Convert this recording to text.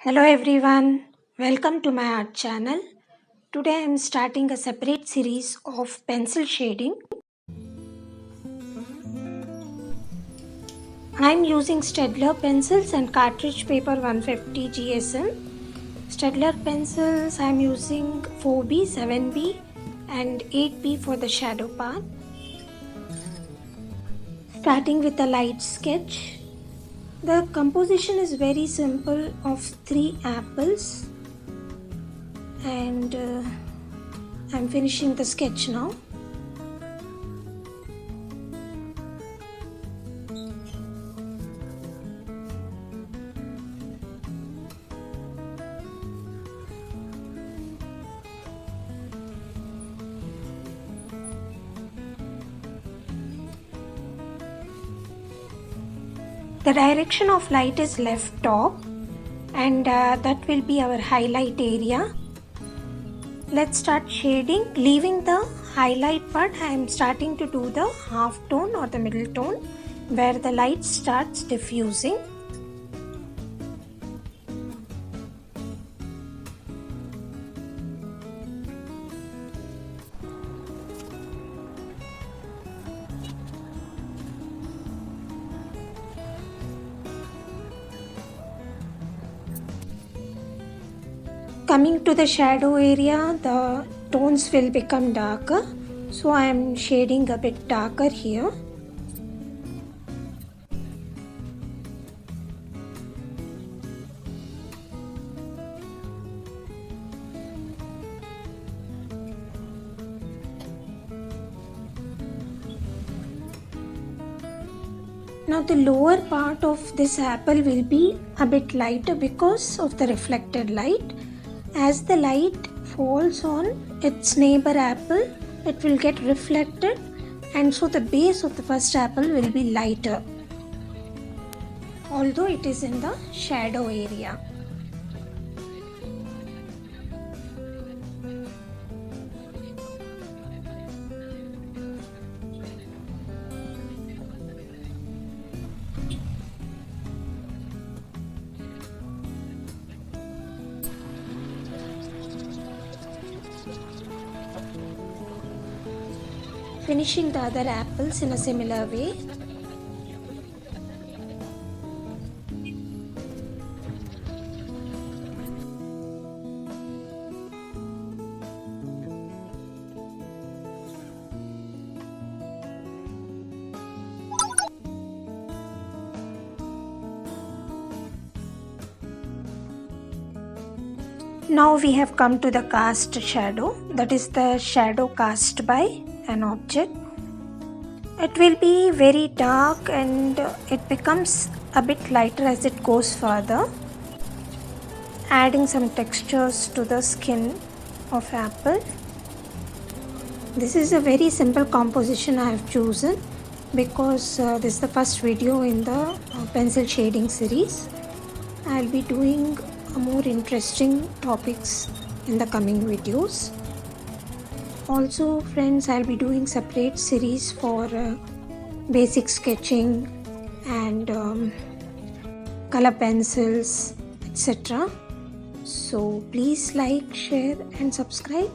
Hello everyone, welcome to my art channel. Today I am starting a separate series of pencil shading. I am using Staedtler pencils and cartridge paper 150 GSM. Staedtler pencils I am using 4B, 7B and 8B for the shadow part. Starting with a light sketch. The composition is very simple of 3 apples and I'm finishing the sketch now. The direction of light is left top and that will be our highlight area. Let's start shading. Leaving the highlight part, I am starting to do the half tone or the middle tone where the light starts diffusing. Coming to the shadow area, the tones will become darker. So I am shading a bit darker here. Now the lower part of this apple will be a bit lighter because of the reflected light. As the light falls on its neighbor apple, it will get reflected and so the base of the first apple will be lighter, although it is in the shadow area. Finishing the other apples in a similar way. Now we have come to the cast shadow, that is the shadow cast by an object. It will be very dark and it becomes a bit lighter as it goes further, adding some textures to the skin of apple. This is a very simple composition I have chosen because this is the first video in the pencil shading series. I will be doing more interesting topics in the coming videos. Also friends, I'll be doing separate series for basic sketching and color pencils, etc. So please like, share and subscribe.